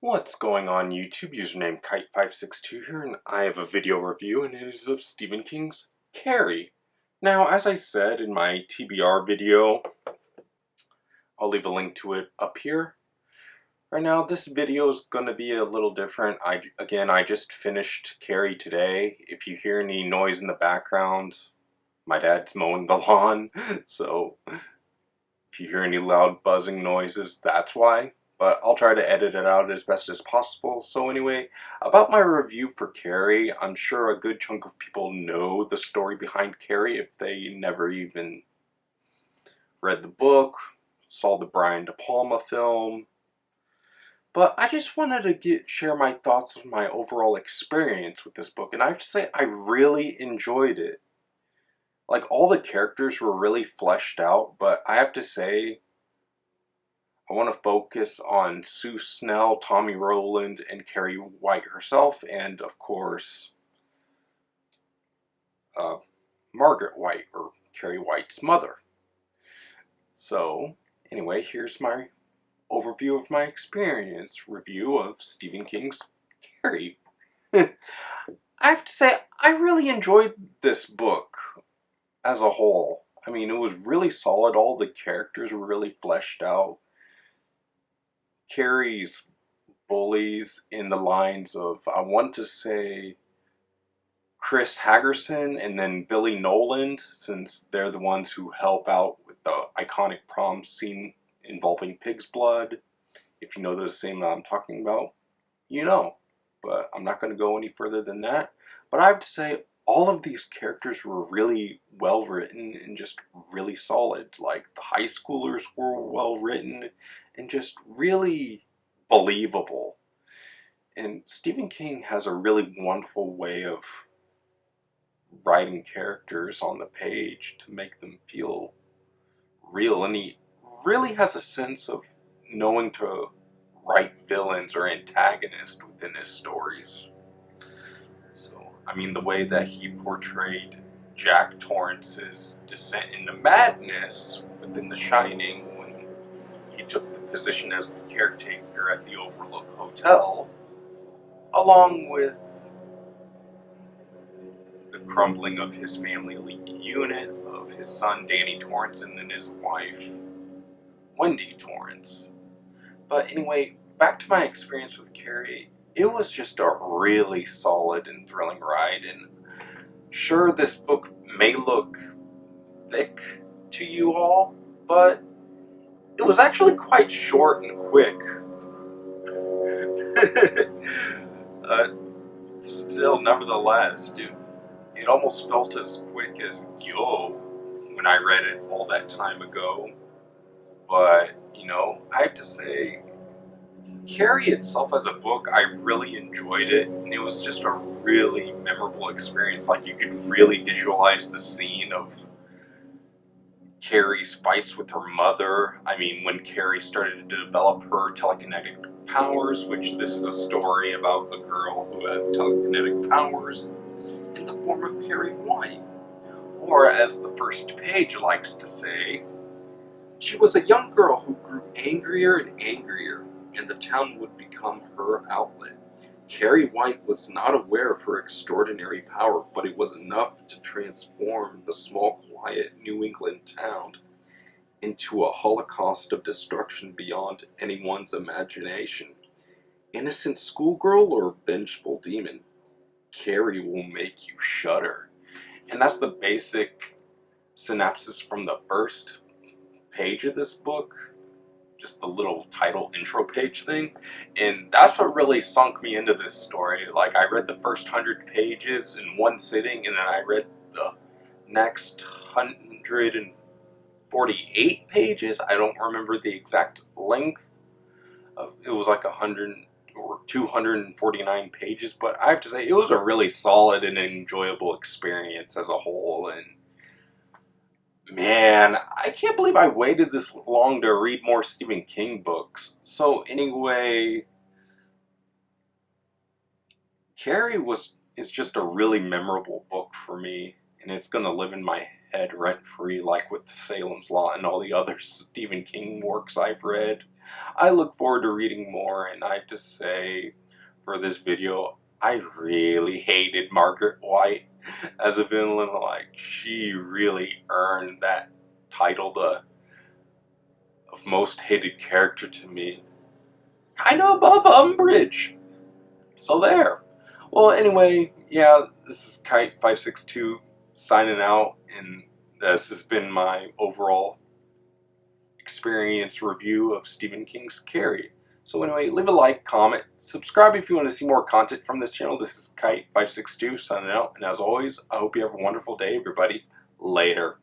What's going on YouTube? Username Kite562 here, and I have a video review, and it is of Stephen King's Carrie. Now, as I said in my TBR video, I'll leave a link to it up here. Right now, this video is going to be a little different. I just finished Carrie today. If you hear any noise in the background, my dad's mowing the lawn, so if you hear any loud buzzing noises, that's why. But I'll try to edit it out as best as possible. So anyway, about my review for Carrie, I'm sure a good chunk of people know the story behind Carrie if they never even read the book, saw the Brian De Palma film. But I just wanted to share my thoughts of my overall experience with this book, and I have to say I really enjoyed it. Like, all the characters were really fleshed out, but I have to say I want to focus on Sue Snell, Tommy Rowland, and Carrie White herself, and of course, Margaret White, or Carrie White's mother. So, anyway, here's my overview of my experience review of Stephen King's Carrie. I have to say, I really enjoyed this book as a whole. I mean, it was really solid. All the characters were really fleshed out. Carrie's bullies in the lines of, I want to say, Chris Hagerson and then Billy Noland, since they're the ones who help out with the iconic prom scene involving pig's blood. If you know the scene that I'm talking about, you know. But I'm not going to go any further than that. But I have to say, all of these characters were really well written and just really solid. Like, the high schoolers were well written and just really believable. And Stephen King has a really wonderful way of writing characters on the page to make them feel real. And he really has a sense of knowing to write villains or antagonists within his stories. So, I mean, the way that he portrayed Jack Torrance's descent into madness within The Shining when he took the position as the caretaker at the Overlook Hotel, along with the crumbling of his family elite unit, of his son Danny Torrance, and then his wife Wendy Torrance. But anyway, back to my experience with Carrie. It was just a really solid and thrilling ride, and sure, this book may look thick to you all, but it was actually quite short and quick. Still, nevertheless, dude, it almost felt as quick as Yo when I read it all that time ago. But, you know, I have to say, Carrie itself as a book, I really enjoyed it, and it was just a really memorable experience. Like, you could really visualize the scene of Carrie's fights with her mother. I mean, when Carrie started to develop her telekinetic powers, which this is a story about a girl who has telekinetic powers in the form of Carrie White. Or, as the first page likes to say, she was a young girl who grew angrier and angrier, and the town would become her outlet. Carrie White was not aware of her extraordinary power, but it was enough to transform the small, quiet New England town into a holocaust of destruction beyond anyone's imagination. Innocent schoolgirl or vengeful demon, Carrie will make you shudder. And that's the basic synopsis from the first page of this book. Just the little title intro page thing, and that's what really sunk me into this story. Like, I read the first 100 pages in one sitting, and then I read the next 148 pages. I don't remember the exact length of it. Was like 100 or 249 pages, but I have to say it was a really solid and enjoyable experience as a whole. And man, I can't believe I waited this long to read more Stephen King books. So anyway, Carrie is just a really memorable book for me, and it's gonna live in my head rent-free, like with Salem's Lot and all the other Stephen King works I've read. I look forward to reading more, and I have to say, for this video, I really hated Margaret White as a villain. Like, she really earned that title of most hated character to me. Kinda above Umbridge. So there. Well, anyway, yeah, this is Kite562 signing out, and this has been my overall experience review of Stephen King's Carrie. So anyway, leave a like, comment, subscribe if you want to see more content from this channel. This is Kite562 signing out, and as always, I hope you have a wonderful day, everybody. Later.